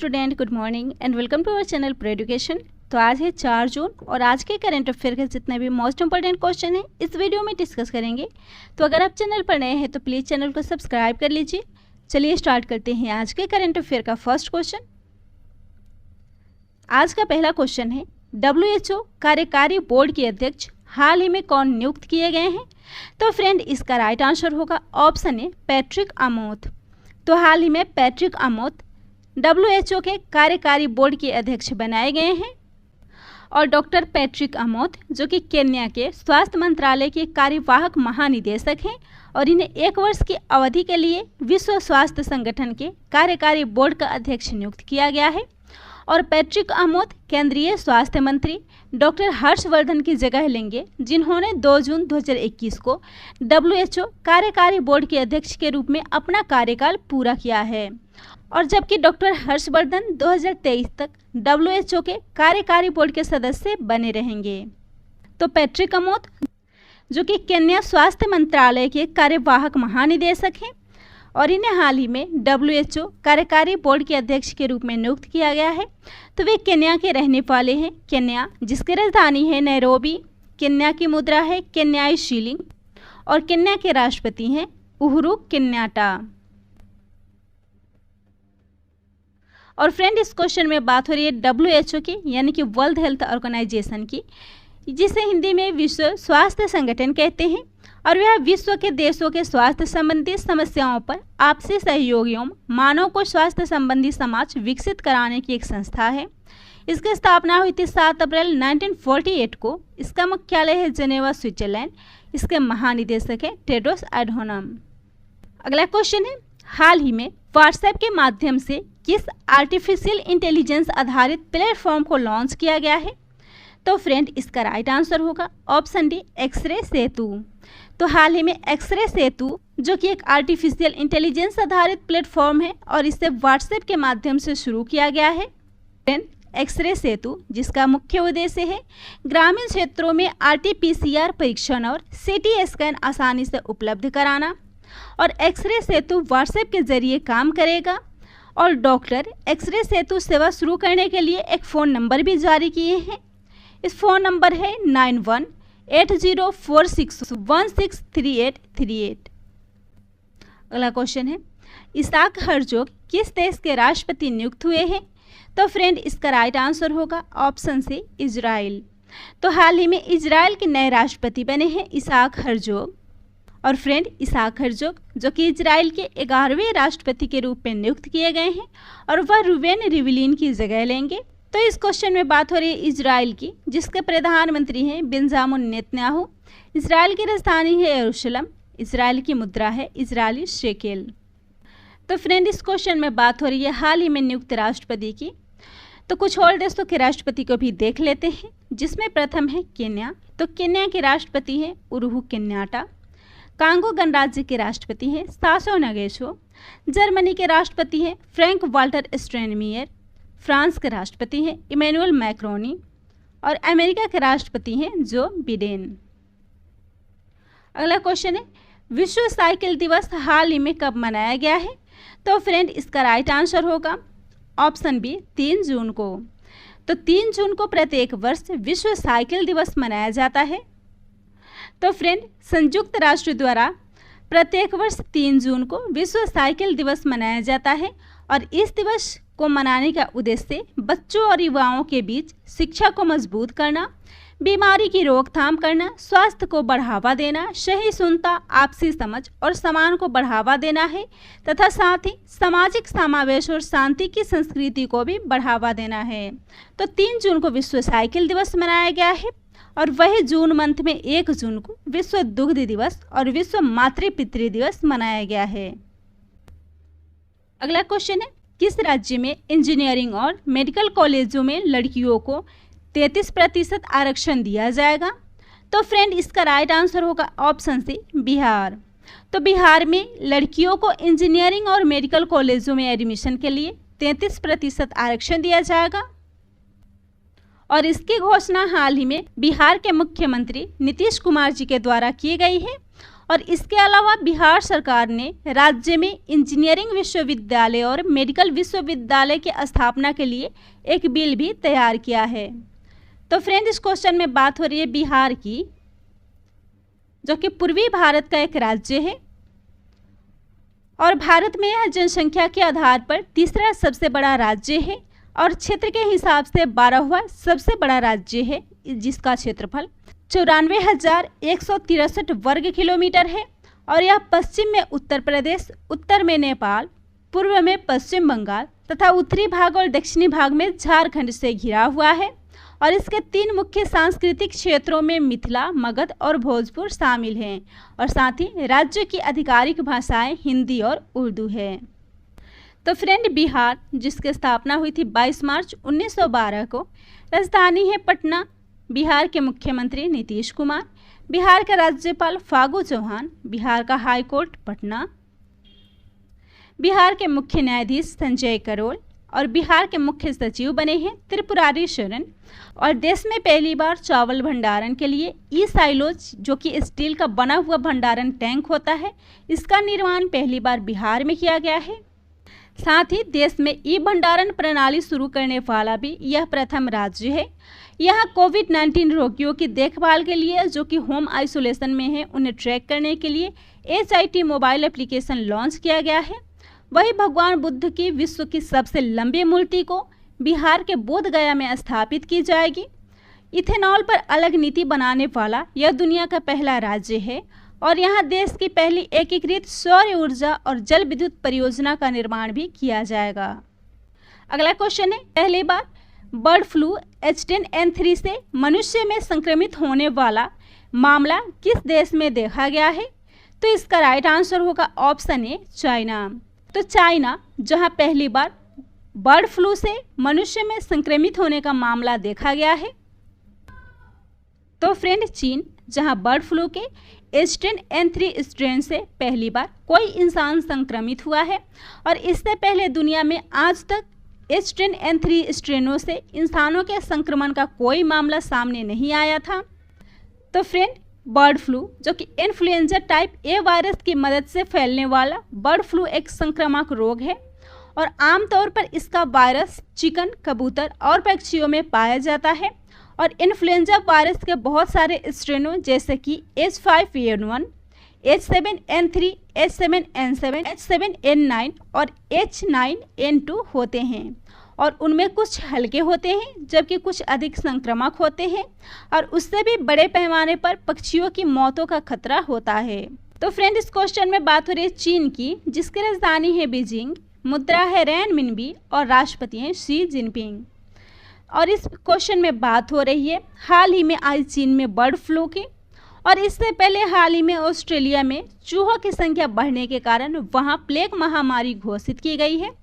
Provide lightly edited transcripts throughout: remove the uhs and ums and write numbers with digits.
Student, good morning and welcome to our channel pro education. तो आज है 4 जून और आज के करंट अफेयर के जितने भी मोस्ट इंपॉर्टेंट क्वेश्चन हैं इस वीडियो में डिस्कस करेंगे। तो अगर आप चैनल पर नए हैं तो प्लीज़ चैनल को सब्सक्राइब कर लीजिए। चलिए स्टार्ट करते हैं आज के करंट अफेयर का फर्स्ट क्वेश्चन। आज का पहला क्वेश्चन है, WHO कार्यकारी बोर्ड के अध्यक्ष हाल ही में कौन नियुक्त किए गए हैं? तो फ्रेंड, इसका राइट आंसर होगा ऑप्शन ए पैट्रिक अमोथ। तो हाल ही में पैट्रिक अमोथ WHO के कार्यकारी बोर्ड के अध्यक्ष बनाए गए हैं। और डॉक्टर पैट्रिक अमोथ जो कि केन्या के स्वास्थ्य मंत्रालय के कार्यवाहक महानिदेशक हैं और इन्हें 1 वर्ष की अवधि के लिए विश्व स्वास्थ्य संगठन के कार्यकारी बोर्ड का अध्यक्ष नियुक्त किया गया है। और पैट्रिक अमोथ केंद्रीय स्वास्थ्य मंत्री डॉक्टर हर्षवर्धन की जगह लेंगे, जिन्होंने 2 जून 2021 को WHO कार्यकारी बोर्ड के अध्यक्ष के रूप में अपना कार्यकाल पूरा किया है। और जबकि डॉक्टर हर्षवर्धन 2023 तक WHO के कार्यकारी बोर्ड के सदस्य बने रहेंगे। तो पैट्रिक अमोथ जो कि केन्या स्वास्थ्य मंत्रालय के कार्यवाहक महानिदेशक हैं और इन्हें हाल ही में WHO कार्यकारी बोर्ड के अध्यक्ष के रूप में नियुक्त किया गया है। तो वे केन्या के रहने वाले हैं। केन्या जिसकी राजधानी है नैरोबी, केन्या की मुद्रा है केन्याई शिलिंग और केन्या के राष्ट्रपति हैं उहुरु केन्याटा। और फ्रेंड, इस क्वेश्चन में बात हो रही है WHO की यानी कि वर्ल्ड हेल्थ ऑर्गेनाइजेशन की, जिसे हिंदी में विश्व स्वास्थ्य संगठन कहते हैं। और वह विश्व के देशों के स्वास्थ्य संबंधी समस्याओं पर आपसी सहयोग एवं मानव को स्वास्थ्य संबंधी समाज विकसित कराने की एक संस्था है। इसकी स्थापना हुई थी 7 अप्रैल 1948 को। इसका मुख्यालय है जेनेवा, स्विट्जरलैंड। इसके महानिदेशक है टेड्रोस एडहानोम। अगला क्वेश्चन है, हाल ही में व्हाट्सएप के माध्यम से किस आर्टिफिशियल इंटेलिजेंस आधारित प्लेटफॉर्म को लॉन्च किया गया है? तो फ्रेंड, इसका राइट आंसर होगा ऑप्शन डी एक्सरे सेतु। तो हाल ही में एक्सरे सेतु जो कि एक आर्टिफिशियल इंटेलिजेंस आधारित प्लेटफॉर्म है और इसे व्हाट्सएप के माध्यम से शुरू किया गया है। फ्रेंड, एक्सरे सेतु जिसका मुख्य उद्देश्य है ग्रामीण क्षेत्रों में RT-PCR परीक्षण और CT स्कैन आसानी से उपलब्ध कराना। और एक्सरे सेतु व्हाट्सएप के जरिए काम करेगा। और डॉक्टर एक्सरे सेतु सेवा शुरू करने के लिए एक फ़ोन नंबर भी जारी किए हैं। इस फ़ोन नंबर है 918046163838। अगला क्वेश्चन है, इसाक हर्जोग किस देश के राष्ट्रपति नियुक्त हुए हैं? तो फ्रेंड, इसका राइट आंसर होगा ऑप्शन सी इजराइल। तो हाल ही में इजराइल के नए राष्ट्रपति बने हैं इसाक हर्जोग। और फ्रेंड, इसाक हर्जोग जो कि इजराइल के 11वें राष्ट्रपति के रूप में नियुक्त किए गए हैं और वह रूबेन रिवलिन की जगह लेंगे। तो इस क्वेश्चन में बात हो रही है इजराइल की, जिसके प्रधानमंत्री हैं बेंजामिन नेतन्याहू। इजराइल की राजधानी है यरूशलेम। इजराइल की मुद्रा है इजरायली शेकेल। तो फ्रेंड, इस क्वेश्चन में बात हो रही है हाल ही में नियुक्त राष्ट्रपति की। तो कुछ और देशों के राष्ट्रपति को भी देख लेते हैं, जिसमें प्रथम है केन्या। तो केन्या के राष्ट्रपति हैं उरुहु केन्याटा। कांगो गणराज्य के राष्ट्रपति हैं सासो नगेशो। जर्मनी के राष्ट्रपति हैं फ्रैंक वाल्टर स्ट्रेनमियर। फ्रांस के राष्ट्रपति हैं इमैनुअल मैक्रोनी। और अमेरिका के राष्ट्रपति हैं जो बिडेन। अगला क्वेश्चन है, विश्व साइकिल दिवस हाल ही में कब मनाया गया है? तो फ्रेंड, इसका राइट आंसर होगा ऑप्शन बी 3 जून को। तो 3 जून को प्रत्येक वर्ष विश्व साइकिल दिवस मनाया जाता है। तो फ्रेंड, संयुक्त राष्ट्र द्वारा प्रत्येक वर्ष 3 जून को विश्व साइकिल दिवस मनाया जाता है। और इस दिवस को मनाने का उद्देश्य बच्चों और युवाओं के बीच शिक्षा को मजबूत करना, बीमारी की रोकथाम करना, स्वास्थ्य को बढ़ावा देना, सहिष्णुता, आपसी समझ और सम्मान को बढ़ावा देना है तथा साथ ही सामाजिक समावेश और शांति की संस्कृति को भी बढ़ावा देना है। तो 3 जून को विश्व साइकिल दिवस मनाया गया है। और वही जून मंथ में 1 जून को विश्व दुग्ध दिवस और विश्व मातृ पितृ दिवस मनाया गया है। अगला क्वेश्चन है, किस राज्य में इंजीनियरिंग और मेडिकल कॉलेजों में लड़कियों को 33% आरक्षण दिया जाएगा? तो फ्रेंड, इसका राइट आंसर होगा ऑप्शन सी बिहार। तो बिहार में लड़कियों को इंजीनियरिंग और मेडिकल कॉलेजों में एडमिशन के लिए 33% आरक्षण दिया जाएगा। और इसकी घोषणा हाल ही में बिहार के मुख्यमंत्री नीतीश कुमार जी के द्वारा की गई है। और इसके अलावा बिहार सरकार ने राज्य में इंजीनियरिंग विश्वविद्यालय और मेडिकल विश्वविद्यालय की स्थापना के लिए एक बिल भी तैयार किया है। तो फ्रेंड, इस क्वेश्चन में बात हो रही है बिहार की, जो कि पूर्वी भारत का एक राज्य है और भारत में यह जनसंख्या के आधार पर तीसरा सबसे बड़ा राज्य है और क्षेत्र के हिसाब से 12वां सबसे बड़ा राज्य है, जिसका क्षेत्रफल 94,163 वर्ग किलोमीटर है और यह पश्चिम में उत्तर प्रदेश, उत्तर में नेपाल, पूर्व में पश्चिम बंगाल तथा उत्तरी भाग और दक्षिणी भाग में झारखंड से घिरा हुआ है और इसके 3 मुख्य सांस्कृतिक क्षेत्रों में मिथिला, मगध और भोजपुर शामिल हैं और साथ ही राज्य की आधिकारिक भाषाएं हिंदी और उर्दू है। तो फ्रेंड, बिहार जिसकी स्थापना हुई थी 22 मार्च 1912 को, राजधानी है पटना, बिहार के मुख्यमंत्री नीतीश कुमार, बिहार का राज्यपाल फागू चौहान, बिहार का हाई कोर्ट पटना, बिहार के मुख्य न्यायाधीश संजय करोल और बिहार के मुख्य सचिव बने हैं त्रिपुरारी शरण। और देश में पहली बार चावल भंडारण के लिए ई साइलोज, जो कि स्टील का बना हुआ भंडारण टैंक होता है, इसका निर्माण पहली बार बिहार में किया गया है। साथ ही देश में ई भंडारण प्रणाली शुरू करने वाला भी यह प्रथम राज्य है। यहाँ कोविड-19 रोगियों की देखभाल के लिए, जो कि होम आइसोलेशन में है, उन्हें ट्रैक करने के लिए HIT मोबाइल एप्लीकेशन लॉन्च किया गया है। वही भगवान बुद्ध की विश्व की सबसे लंबी मूर्ति को बिहार के बोध गया में स्थापित की जाएगी। इथेनॉल पर अलग नीति बनाने वाला यह दुनिया का पहला राज्य है और यहाँ देश की पहली एकीकृत सौर ऊर्जा और जल विद्युत परियोजना का निर्माण भी किया जाएगा। अगला क्वेश्चन है, पहली बार बर्ड फ्लू H10N3 से मनुष्य में संक्रमित होने वाला मामला किस देश में देखा गया है? तो इसका राइट आंसर होगा ऑप्शन ए, चाइना। तो चाइना, जहां पहली बार बर्ड फ्लू से मनुष्य में संक्रमित होने का मामला देखा गया है। तो फ्रेंड, चीन, जहां बर्ड फ्लू के H10N3 स्ट्रेन से पहली बार कोई इंसान संक्रमित हुआ है और इससे पहले दुनिया में आज तक H10N3 स्ट्रेनों से इंसानों के संक्रमण का कोई मामला सामने नहीं आया था। तो फ्रेंड, बर्ड फ्लू, जो कि इन्फ्लुएंजा टाइप ए वायरस की मदद से फैलने वाला बर्ड फ्लू एक संक्रामक रोग है और आमतौर पर इसका वायरस चिकन, कबूतर और पक्षियों में पाया जाता है और इन्फ्लुएंजा वायरस के बहुत सारे स्ट्रेनों जैसे कि H5N1, H7N3, H7N7, H7N9 और H9N2 होते हैं और उनमें कुछ हल्के होते हैं जबकि कुछ अधिक संक्रामक होते हैं और उससे भी बड़े पैमाने पर पक्षियों की मौतों का खतरा होता है। तो फ्रेंड, इस क्वेश्चन में बात हो रही है चीन की, जिसकी राजधानी है बीजिंग, मुद्रा है रेनमिनबी और राष्ट्रपति हैं शी जिनपिंग। और इस क्वेश्चन में बात हो रही है हाल ही में आई चीन में बर्ड फ्लू की और इससे पहले हाल ही में ऑस्ट्रेलिया में चूहों की संख्या बढ़ने के कारण वहां प्लेग महामारी घोषित की गई है।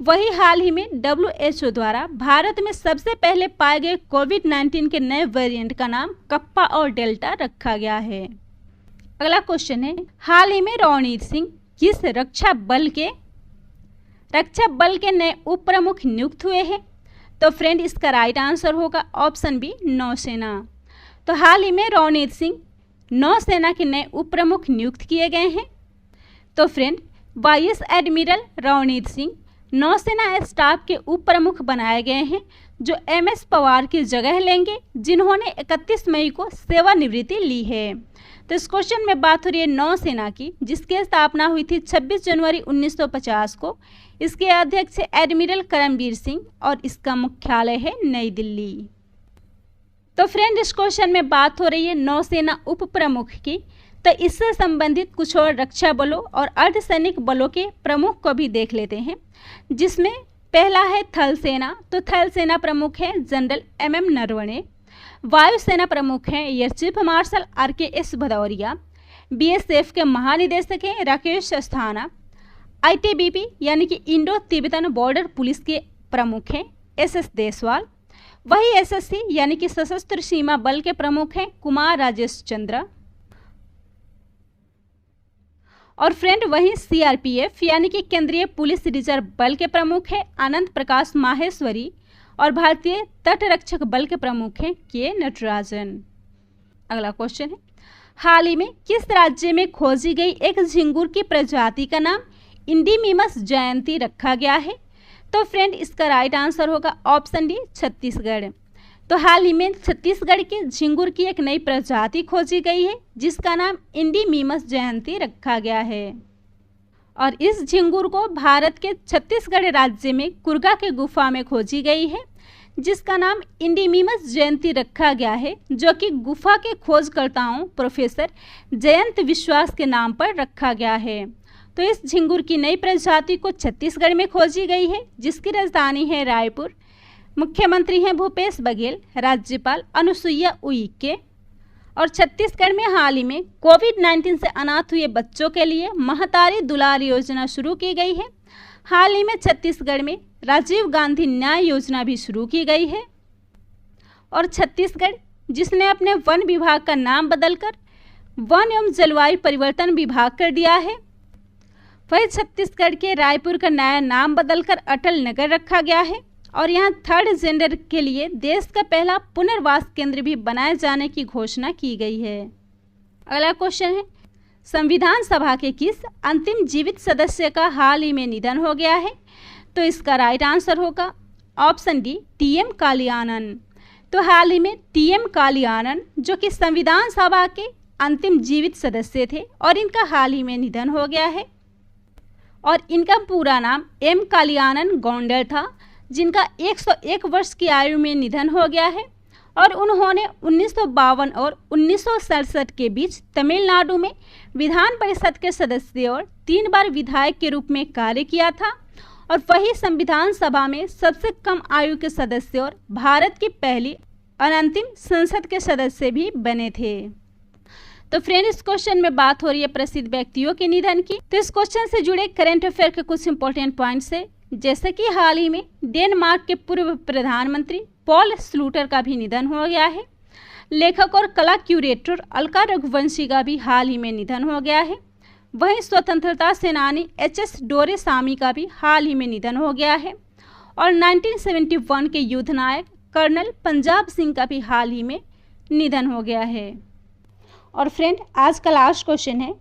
वही हाल ही में WHO द्वारा भारत में सबसे पहले पाए गए कोविड-19 के नए वेरिएंट का नाम कप्पा और डेल्टा रखा गया है। अगला क्वेश्चन है, हाल ही में रणवीर सिंह किस रक्षा बल के नए उप प्रमुख नियुक्त हुए हैं? तो फ्रेंड, इसका राइट आंसर होगा ऑप्शन बी, नौसेना। तो हाल ही में रणवीर सिंह नौसेना के नए उप प्रमुख नियुक्त किए गए हैं। तो friend, vice admiral Ranveer Singh नौसेना स्टाफ के उप प्रमुख बनाए गए हैं, जो MS पवार की जगह लेंगे, जिन्होंने 31 मई को सेवानिवृत्ति ली है। तो इस क्वेश्चन में बात हो रही है नौसेना की, जिसकी स्थापना हुई थी 26 जनवरी 1950 को। इसके अध्यक्ष एडमिरल करमबीर सिंह और इसका मुख्यालय है नई दिल्ली। तो फ्रेंड, इस क्वेश्चन में बात हो रही है नौसेना उप प्रमुख की। तो इससे संबंधित कुछ और रक्षा बलों और अर्धसैनिक बलों के प्रमुख को भी देख लेते हैं, जिसमें पहला है थल सेना। तो थल सेना प्रमुख है जनरल MM नरवणे। वायुसेना प्रमुख हैं air chief marshal RKS Bhadauria. BSF के महानिदेशक हैं राकेश अस्थाना। ITBP यानी कि इंडो तिब्बतन बॉर्डर पुलिस के प्रमुख हैं SS देसवाल। वही SSC यानी कि सशस्त्र सीमा बल के प्रमुख हैं कुमार राजेश चंद्र। और फ्रेंड, वही CRPF यानी कि केंद्रीय पुलिस रिजर्व बल के प्रमुख हैं आनंद प्रकाश माहेश्वरी और भारतीय तट रक्षक बल के प्रमुख हैं K नटराजन। अगला क्वेश्चन है, हाल ही में किस राज्य में खोजी गई एक झिंगुर की प्रजाति का नाम इंडीमिमस जयंती रखा गया है? तो फ्रेंड इसका राइट आंसर होगा ऑप्शन डी, छत्तीसगढ़। तो हाल ही में छत्तीसगढ़ के झिंगुर की एक नई प्रजाति खोजी गई है जिसका नाम इंडीमिमस जयंती रखा गया है। और इस झिंगुर को भारत के छत्तीसगढ़ राज्य में कुरगा के गुफा में खोजी गई है जिसका नाम इंडीमिमस जयंती रखा गया है, जो कि गुफा के खोजकर्ताओं प्रोफेसर जयंत विश्वास के नाम पर रखा गया है। तो इस झिंगुर की नई प्रजाति को छत्तीसगढ़ में खोजी गई है जिसकी राजधानी है रायपुर। मुख्यमंत्री हैं भूपेश बघेल, राज्यपाल अनुसुईया उइके। और छत्तीसगढ़ में हाल ही में कोविड-19 से अनाथ हुए बच्चों के लिए महतारी दुलार योजना शुरू की गई है। हाल ही में छत्तीसगढ़ में राजीव गांधी न्याय योजना भी शुरू की गई है। और छत्तीसगढ़ जिसने अपने वन विभाग का नाम बदलकर वन एवं जलवायु परिवर्तन विभाग कर दिया है, वही छत्तीसगढ़ के रायपुर का नया नाम बदलकर अटल नगर रखा गया है। और यहाँ थर्ड जेंडर के लिए देश का पहला पुनर्वास केंद्र भी बनाए जाने की घोषणा की गई है। अगला क्वेश्चन है, संविधान सभा के किस अंतिम जीवित सदस्य का हाल ही में निधन हो गया है? तो इसका राइट आंसर होगा ऑप्शन डी, टीएम कालियानन। तो हाल ही में टीएम कालियानन जो कि संविधान सभा के अंतिम जीवित सदस्य थे और इनका हाल ही में निधन हो गया है। और इनका पूरा नाम एम कालियानन गौंडर था, जिनका 101 वर्ष की आयु में निधन हो गया है। और उन्होंने 1952 और 1967 के बीच तमिलनाडु में विधान परिषद के सदस्य और 3 बार विधायक के रूप में कार्य किया था। और वही संविधान सभा में सबसे कम आयु के सदस्य और भारत की पहली और अंतिम संसद के सदस्य भी बने थे। तो फ्रेंड इस क्वेश्चन में बात हो रही है प्रसिद्ध व्यक्तियों के निधन की। तो इस क्वेश्चन से जुड़े करंट अफेयर के कुछ इंपॉर्टेंट पॉइंट्स है, जैसे कि हाल ही में डेनमार्क के पूर्व प्रधानमंत्री पॉल स्लूटर का भी निधन हो गया है। लेखक और कला क्यूरेटर अलका रघुवंशी का भी हाल ही में निधन हो गया है। वहीं स्वतंत्रता सेनानी एच.एस. डोरेसामी का भी हाल ही में निधन हो गया है। और 1971 के युद्ध नायक कर्नल पंजाब सिंह का भी हाल ही में निधन हो गया है। और फ्रेंड आज का लास्ट क्वेश्चन है,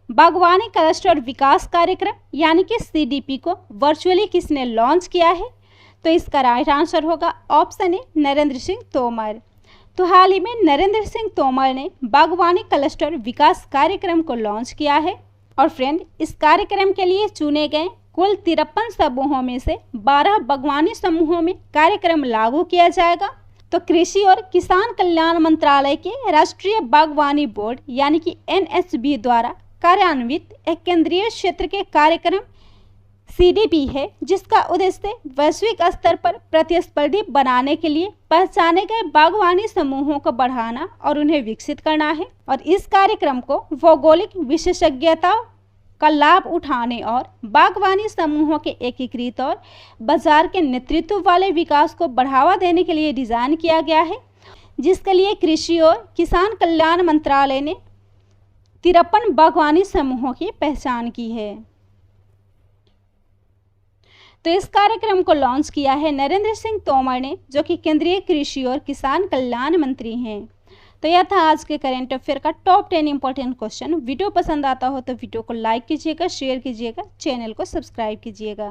बागवानी क्लस्टर विकास कार्यक्रम यानी कि सीडीपी को वर्चुअली किसने लॉन्च किया है? तो इसका राइट आंसर होगा ऑप्शन ए, नरेंद्र सिंह तोमर। तो हाल ही में नरेंद्र सिंह तोमर ने बागवानी क्लस्टर विकास कार्यक्रम को लॉन्च किया है। और फ्रेंड इस कार्यक्रम के लिए चुने गए कुल 53 समूहों में से 12 बागवानी समूहों में कार्यक्रम लागू किया जाएगा। तो कृषि और किसान कल्याण मंत्रालय के राष्ट्रीय बागवानी बोर्ड यानी कि एनएचबी द्वारा कार्यान्वित एक केंद्रीय क्षेत्र के कार्यक्रम सीडीपी है, जिसका उद्देश्य वैश्विक स्तर पर प्रतिस्पर्धी बनाने के लिए पहचाने गए बागवानी समूहों को बढ़ाना और उन्हें विकसित करना है। और इस कार्यक्रम को भौगोलिक विशेषज्ञताओं का लाभ उठाने और बागवानी समूहों के एकीकृत और बाजार के नेतृत्व वाले विकास को बढ़ावा देने के लिए डिजाइन किया गया है, जिसके लिए कृषि और किसान कल्याण मंत्रालय ने 53 बागवानी समूहों की पहचान की है। तो इस कार्यक्रम को लॉन्च किया है नरेंद्र सिंह तोमर ने, जो कि केंद्रीय कृषि और किसान कल्याण मंत्री हैं। तो यह था आज के करंट अफेयर का टॉप 10 इंपॉर्टेंट क्वेश्चन। वीडियो पसंद आता हो तो वीडियो को लाइक कीजिएगा, शेयर कीजिएगा, चैनल को सब्सक्राइब कीजिएगा।